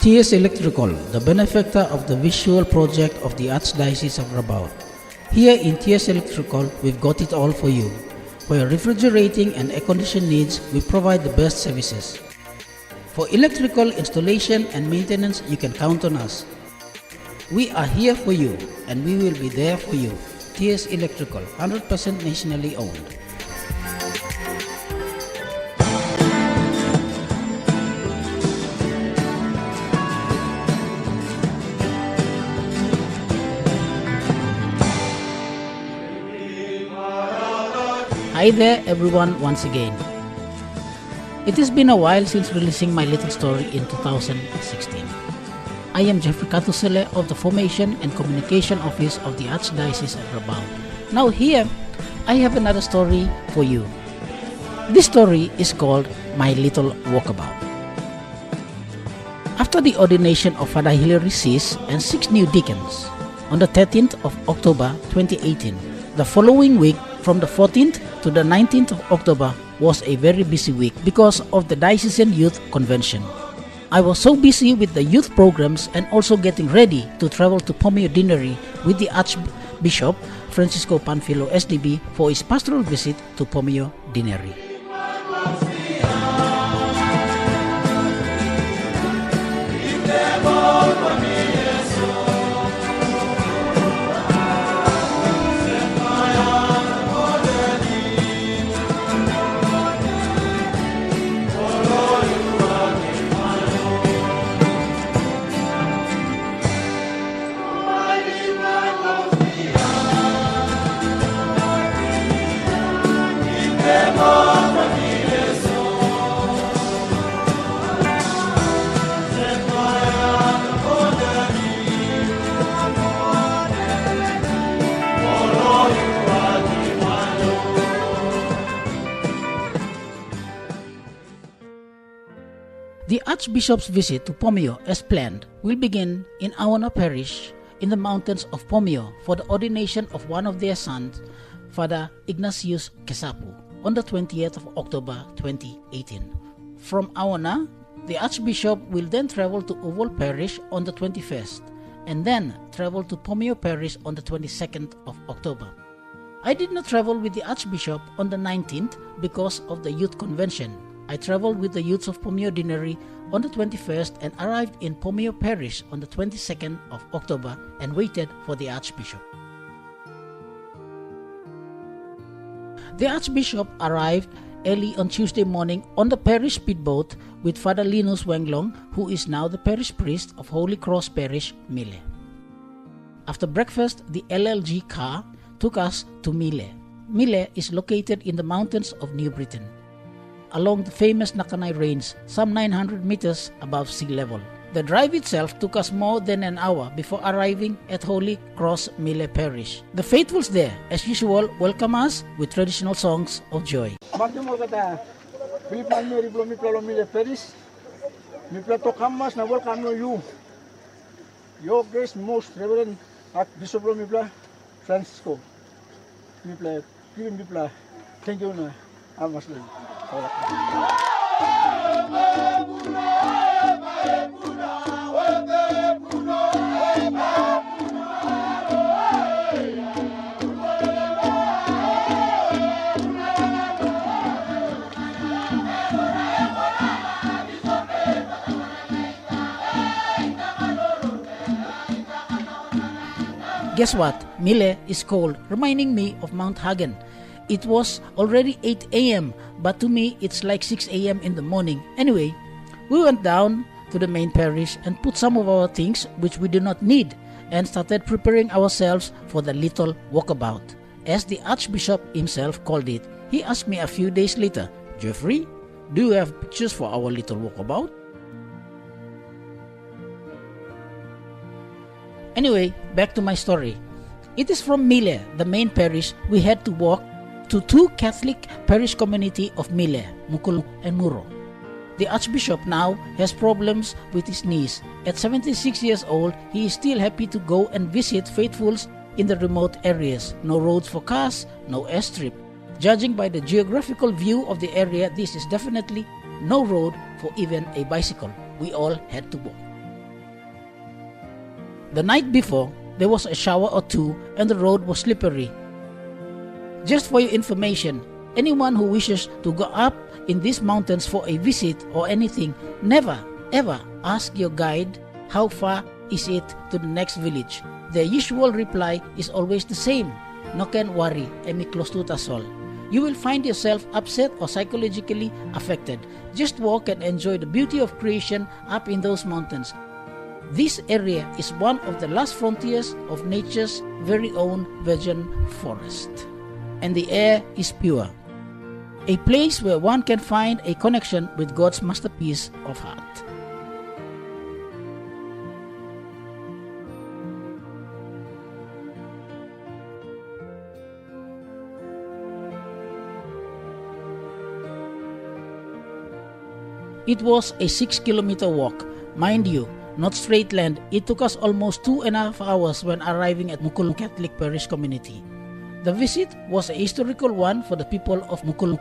T.S. Electrical, the benefactor of the visual project of the Archdiocese of Wokabaut. Here in T.S. Electrical, we've got it all for you. For your refrigerating and air conditioning needs, we provide the best services. For electrical installation and maintenance, you can count on us. We are here for you and we will be there for you. T.S. Electrical, 100% nationally owned. Hi there everyone once again. It has been a while since releasing my little story in 2016. I am Jeffrey Katusele of the Formation and Communication Office of the Archdiocese of Wokabaut. Now here, I have another story for you. This story is called My Little Wokabaut. After the ordination of Father Hilary Sis and 6 new deacons on the 13th of October 2018, the following week from the 14th to the 19th of October was a very busy week because of the Diocesan Youth Convention. I was so busy with the youth programs and also getting ready to travel to Pomio Deanery with the Archbishop Francisco Panfilo SDB for his pastoral visit to Pomio Deanery. The Archbishop's visit to Pomio, as planned, will begin in Awana Parish in the mountains of Pomio for the ordination of one of their sons, Father Ignatius Kesapu, on the 20th of October 2018. From Awana, the Archbishop will then travel to Oval Parish on the 21st and then travel to Pomio Parish on the 22nd of October. I did not travel with the Archbishop on the 19th because of the Youth Convention. I traveled with the youths of Pomio Deanery on the 21st and arrived in Pomio Parish on the 22nd of October and waited for the Archbishop. The Archbishop arrived early on Tuesday morning on the parish speedboat with Father Linus Wenglong, who is now the parish priest of Holy Cross Parish, Mile. After breakfast, the LLG car took us to Mile. Mile is located in the mountains of New Britain, along the famous Nakanai Range, some 900 meters above sea level. The drive itself took us more than an hour before arriving at Holy Cross Mile Parish. The faithfuls there, as usual, welcome us with traditional songs of joy. Your Grace, Most Reverend Archbishop Francisco. Thank you. Guess what? Mile is cold, reminding me of Mount Hagen. It was already 8 a.m., but to me it's like 6 a.m. in the morning. Anyway, we went down to the main parish and put some of our things which we do not need and started preparing ourselves for the little Wokabaut, as the Archbishop himself called it. He asked me a few days later, "Jeffrey, do you have pictures for our little Wokabaut?" Anyway, back to my story. It is from Mile, the main parish, we had to walk to 2 Catholic parish community of Mile, Mukulu and Muro. The Archbishop now has problems with his knees. At 76 years old, he is still happy to go and visit faithfuls in the remote areas. No roads for cars, no airstrip. Judging by the geographical view of the area, this is definitely no road for even a bicycle. We all had to walk. The night before, there was a shower or two and the road was slippery. Just for your information, anyone who wishes to go up in these mountains for a visit or anything, never ever ask your guide how far is it to the next village. Their usual reply is always the same. No can worry, emi close to tasol. You will find yourself upset or psychologically affected. Just walk and enjoy the beauty of creation up in those mountains. This area is one of the last frontiers of nature's very own virgin forest. And the air is pure. A place where one can find a connection with God's masterpiece of art. It was a 6-kilometer walk. Mind you, not straight land. It took us almost 2.5 hours when arriving at Mukulu Catholic Parish Community. The visit was a historical one for the people of Mukulu.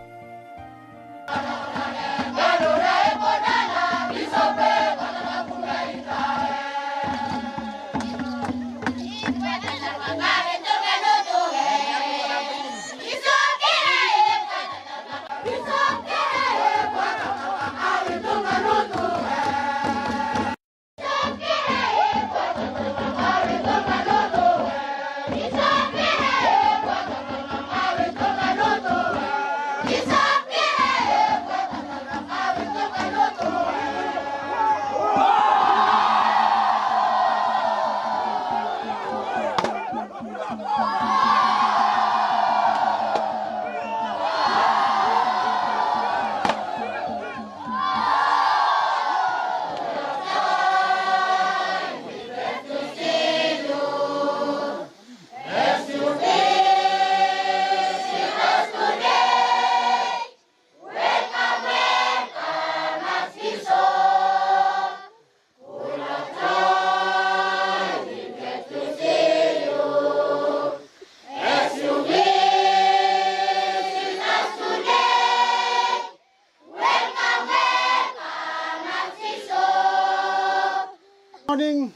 Morning,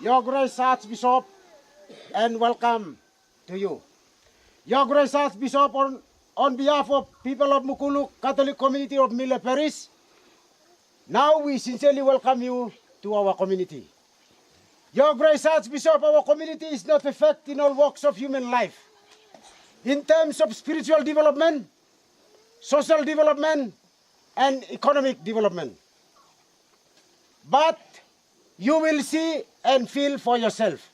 Your Grace Archbishop, and welcome to you. Your Grace Archbishop, on behalf of people of Mukulu Catholic Community of Mile Parish, now we sincerely welcome you to our community. Your Grace Archbishop, our community is not perfect in all walks of human life. In terms of spiritual development, social development, and economic development. But you will see and feel for yourself.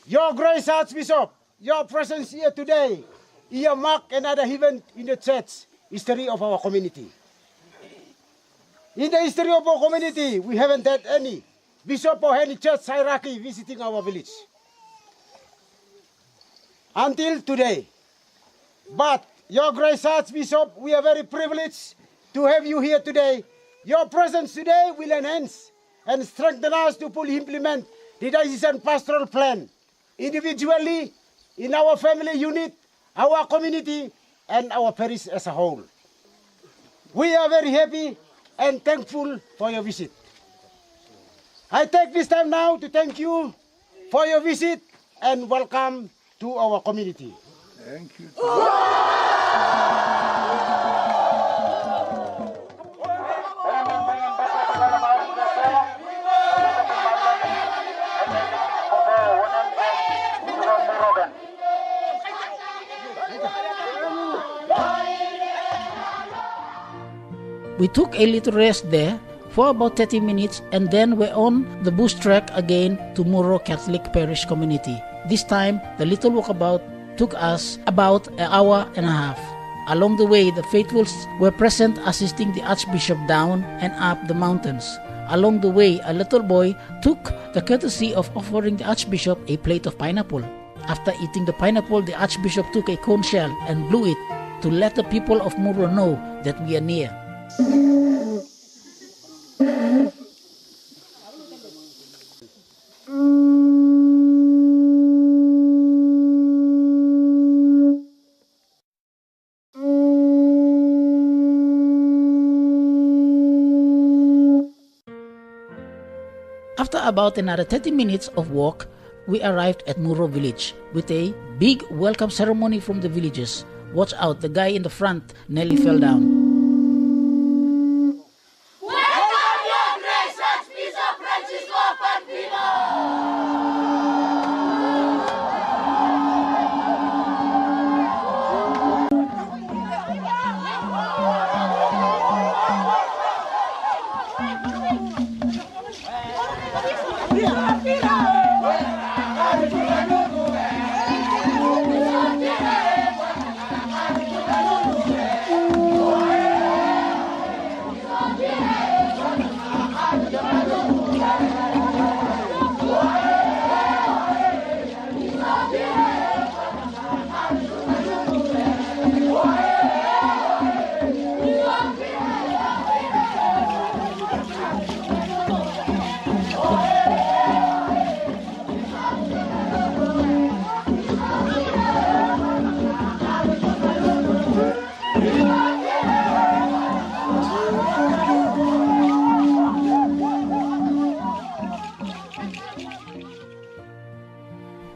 Your Grace Archbishop, your presence here today here mark another event in the church history of our community. In the history of our community, we haven't had any bishop or any church hierarchy visiting our village. Until today. But, Your Grace Archbishop, we are very privileged to have you here today. Your presence today will enhance and strengthen us to fully implement the diocesan pastoral plan, individually, in our family unit, our community, and our parish as a whole. We are very happy and thankful for your visit. I take this time now to thank you for your visit and welcome to our community. Thank you. We took a little rest there for about 30 minutes and then we're on the bush track again to Muro Catholic Parish Community. This time, the little walkabout took us about an hour and a half. Along the way, the faithfuls were present assisting the Archbishop down and up the mountains. Along the way, a little boy took the courtesy of offering the Archbishop a plate of pineapple. After eating the pineapple, the Archbishop took a conch shell and blew it to let the people of Muro know that we are near. After about another 30 minutes of walk, we arrived at Muro village with a big welcome ceremony from the villagers. Watch out, the guy in the front nearly fell down. Welcome your grace, Archbishop Francisco Panfilo!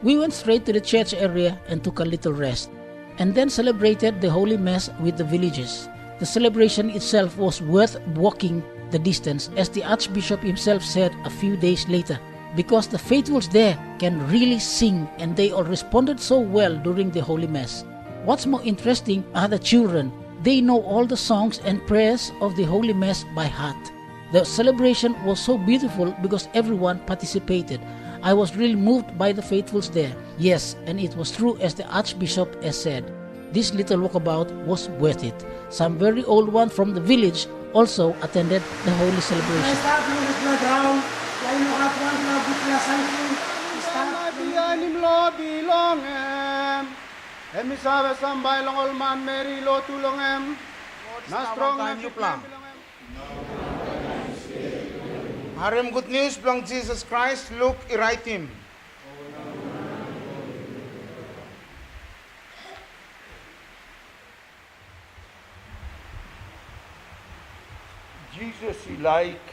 We went straight to the church area and took a little rest, and then celebrated the Holy Mass with the villagers. The celebration itself was worth walking the distance, as the Archbishop himself said a few days later, because the faithfuls there can really sing, and they all responded so well during the Holy Mass. What's more interesting are the children. They know all the songs and prayers of the Holy Mass by heart. The celebration was so beautiful because everyone participated. I was really moved by the faithfuls there. Yes, and it was true as the Archbishop has said. This little walkabout was worth it. Some very old ones from the village also attended the holy celebration. Harem good news belong Jesus Christ, look, write him. Jesus like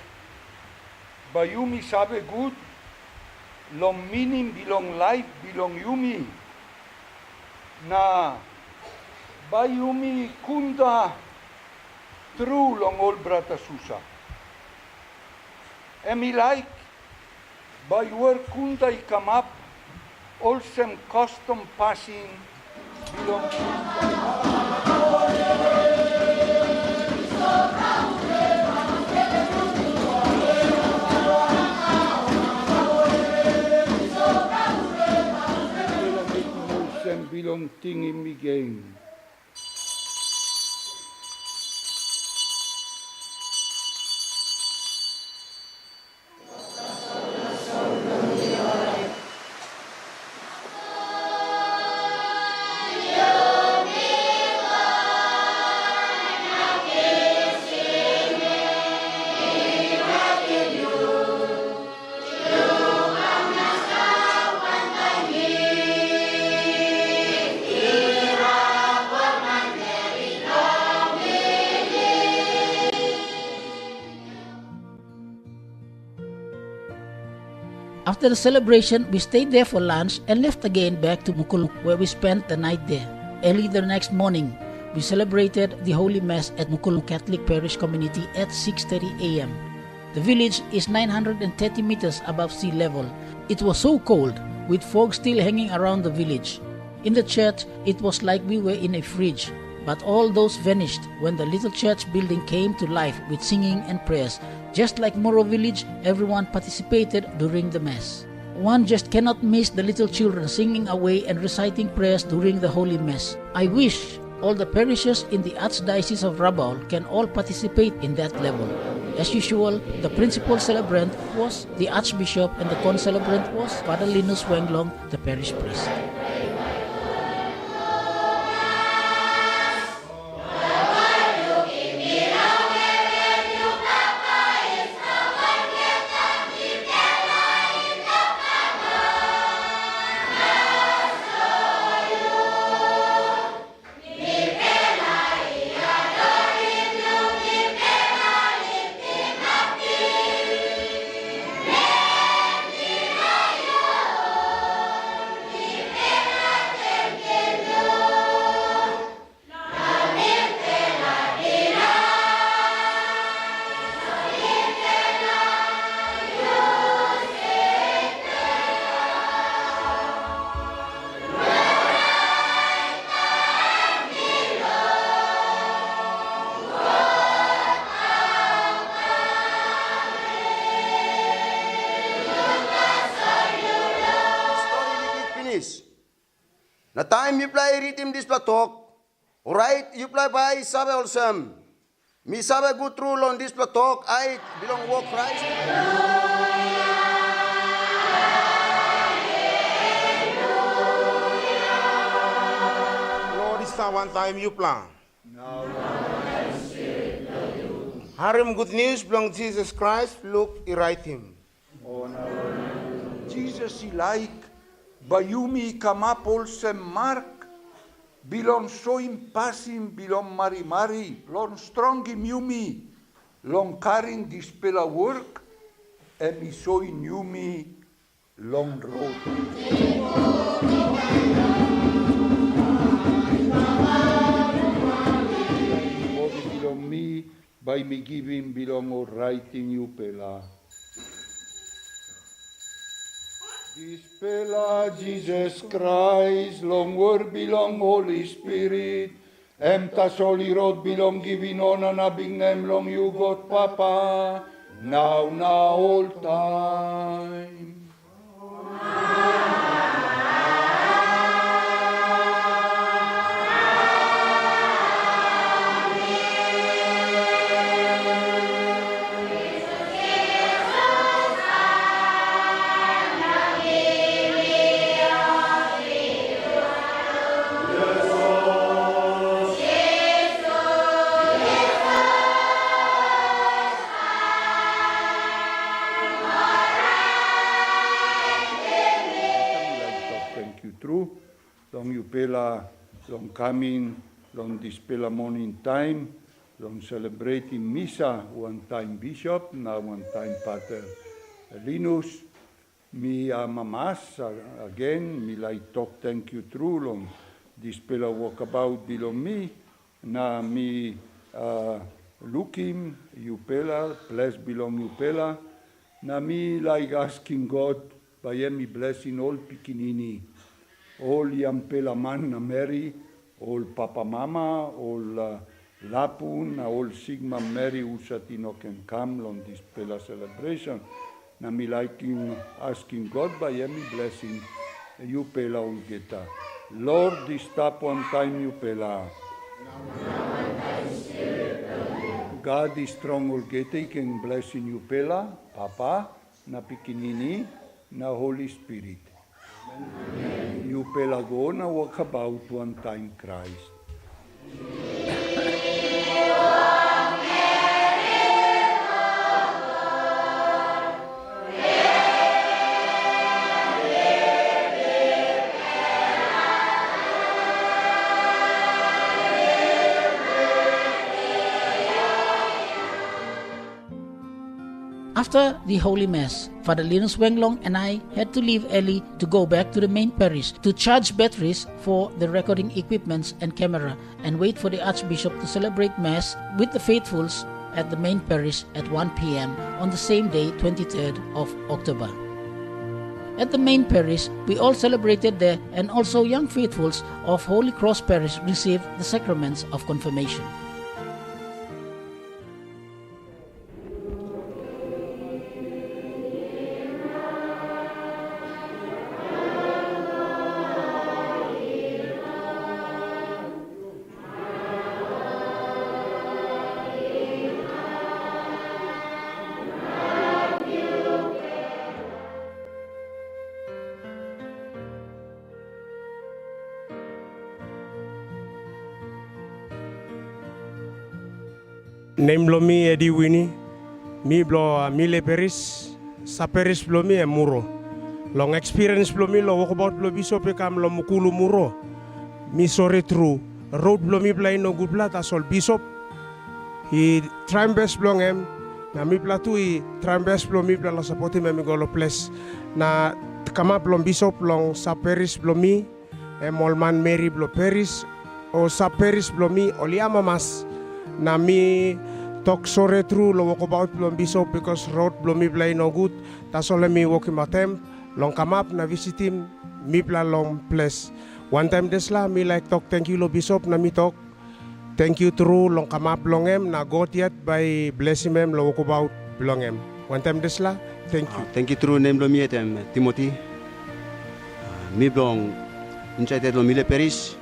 Bayumi sabe good, long meaning belong life belong Yumi. Na Bayumi kunda true long old brata Susa. Emi like by your kunda I come up, all some custom passing belong belong thing in me game. After the celebration, we stayed there for lunch and left again back to Mukulu, where we spent the night there. Early the next morning, we celebrated the Holy Mass at Mukulu Catholic Parish Community at 6:30 a.m. The village is 930 meters above sea level. It was so cold, with fog still hanging around the village. In the church, it was like we were in a fridge, but all those vanished when the little church building came to life with singing and prayers. Just like Moro village, everyone participated during the Mass. One just cannot miss the little children singing away and reciting prayers during the Holy Mass. I wish all the parishes in the Archdiocese of Rabaul can all participate in that level. As usual, the principal celebrant was the Archbishop and the concelebrant was Father Linus Wenglong, the parish priest. mi play ritim dis platok. Right, you play by sabe olsem. Mi sabe good rule on this platok. I belong walk Christ. Lord, it's one time you plan. Harim good news belong Jesus Christ. Look, he write him. Jesus like bayumi kamapol sem mark bilon so impasim bilon mari lon strong yumi long karing dispela work emi so in yumi long road. Body belong me by me giving belong or writing you pela. Dispela Jesus Christ, long word belong Holy Spirit, ta soli rod belong giving on and abing them long you got Papa, now all time. Long you pela, long coming, long dispela morning time, long celebrating Misa, one time Bishop, now one time Pater Linus. Me mamas again, me like talk thank you through long dispela Wokabaut belong me, na me looking you pela, bless belong you pela, na me like asking God, by me blessing all pikinini. All Yampela man na Mary, all Papa Mama, all Lapun, all Sigma Mary Usatino can come on this Pela celebration. Na me liking asking God by me blessing you Pela Ulgeta. Lord, this tap one time you Pela. God is strong Ulgeta, can blessing you Pela, Papa, na Pikinini, na Holy Spirit. You pelago na Wokabaut one time Christ. After the Holy Mass, Father Linus Wenglong and I had to leave early to go back to the main parish to charge batteries for the recording equipments and camera and wait for the Archbishop to celebrate Mass with the faithfuls at the main parish at 1 p.m. on the same day, 23rd of October. At the main parish, we all celebrated there, and also young faithfuls of Holy Cross Parish received the sacraments of confirmation. Name blomi edi wini, mi blo mile peris, sa peris blomi e muro. Long experience blomi lo Wokabaut blo biso pe kam lo Mukulu muro. Mi sore true, road blomi play no good blat asol bishop. He trambes blong em, na mi platu i trambes blomi bla la sapoti me mi golo place. Na kama blom bishop long sa peris blomi, e molman Mary blo peris, o sa peris blomi oliama mas. Na mi talk sore through lo Wokabaut blom bishop because road blom mi play no good. Tasole mi walk in temp long come up na visit him mi pla long place. One time desla mi like talk thank you lo bishop na mi talk thank you through long come up long em na got yet by blessing em lo Wokabaut blong em. One time desla thank you. Thank you through name lo mi etem Timothy. Mi blong inside lo Mile parish,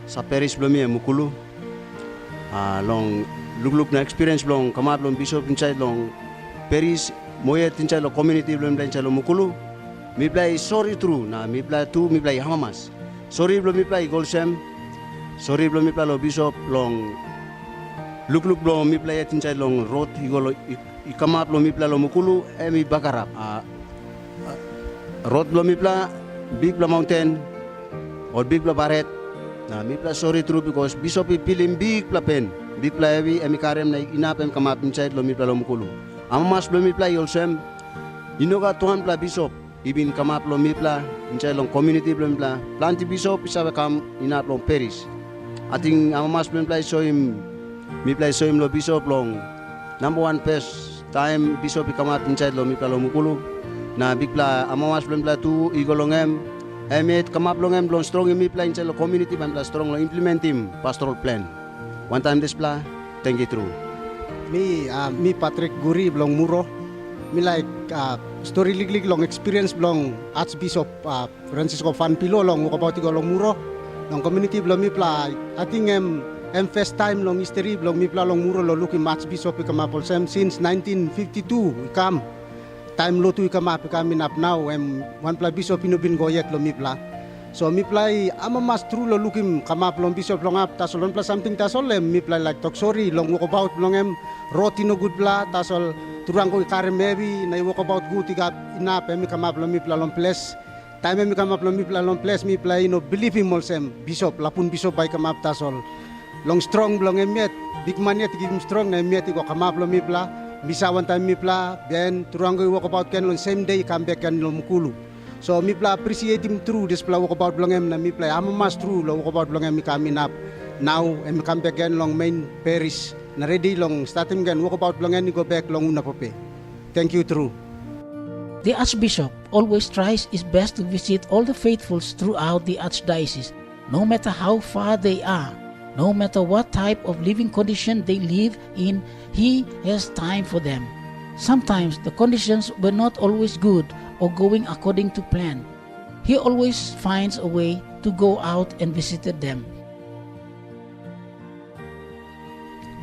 sa parish lo mi Mukulu. Long look na experience long kamap long bishop inside long parish moye inside lo community lo inside lo Mukulu. Mi play sorry true na mi play tu mi play hamamas. Sorry lo mi play golsem. Sorry lo mi play lo bishop long look lo mi play inside long road igolo ikamap lo mi play lo Mukulu mi bakarap. Road lo mi play big la mountain or big la baret. Na mi play sorry true because bishop pilim big la pen. Big play heavy emi karem na inap em kamap inside lo mi play lo Mukulu. Amamas lo mi play yolsem. Inoga tuan play bishop. Ibin kamap lo mi play inside long community lo mi play. Planti bishop isabe kam inap long parish. Ating amamas lo mi play so him lo bishop long number one first time bishop kamap inside lo mi play lo Mukulu. Na big play amamas lo mi play tu igolongem. Emet kamap long em long strong mi play inside lo community ban play strong long implement him pastoral plan. One time this play, thank you true. Me Patrick Guri belong Muro. Me like story liglig long experience belong Archbishop Francisco Panfilo long Wokabaut long Muro. Long community belong me play. I think first time long history belong me play long Muro lo looking Archbishop ikamapol sem since 1952 ikam. Time lo tu ikam in up now one play bishop inubin goyek lo mi play. So mi play mas true lo looking kamap long bishop long up tasol long play something tasol mi play like talk sorry long Wokabaut long roti no good bla tasol turang ko ikare maybe na Wokabaut good tiga inap mi kamap long mi play long place. Time mi kamap long mi play long place mi play no believe him sem bishop lapun bishop by kamap tasol long strong long emet big man yet give him strong na emet ko kamap long mi play. Bisa one time mi play then turang ko Wokabaut ken long same day come back ken long Mukulu. So mi play appreciate him through this play Wokabaut belong na mi play mas true lo Wokabaut belong mi coming up now mi come back again long main parish na ready long starting again Wokabaut belong ni go back long una pope. Thank you true. The Archbishop always tries his best to visit all the faithfuls throughout the Archdiocese, no matter how far they are, no matter what type of living condition they live in, he has time for them. Sometimes the conditions were not always good or going according to plan. He always finds a way to go out and visit them.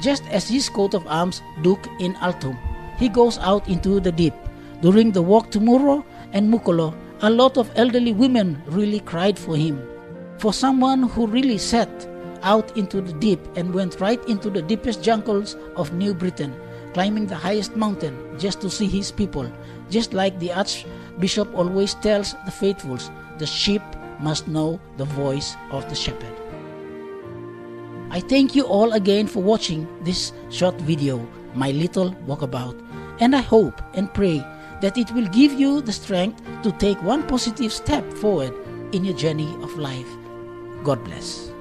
Just as his coat of arms, Duke in Altum, he goes out into the deep. During the walk to Muro and Mukulu, a lot of elderly women really cried for him. For someone who really set out into the deep and went right into the deepest jungles of New Britain, climbing the highest mountain just to see his people, just like the Archbishop always tells the faithfuls, the sheep must know the voice of the shepherd. I thank you all again for watching this short video, my little Wokabaut, and I hope and pray that it will give you the strength to take one positive step forward in your journey of life. God bless.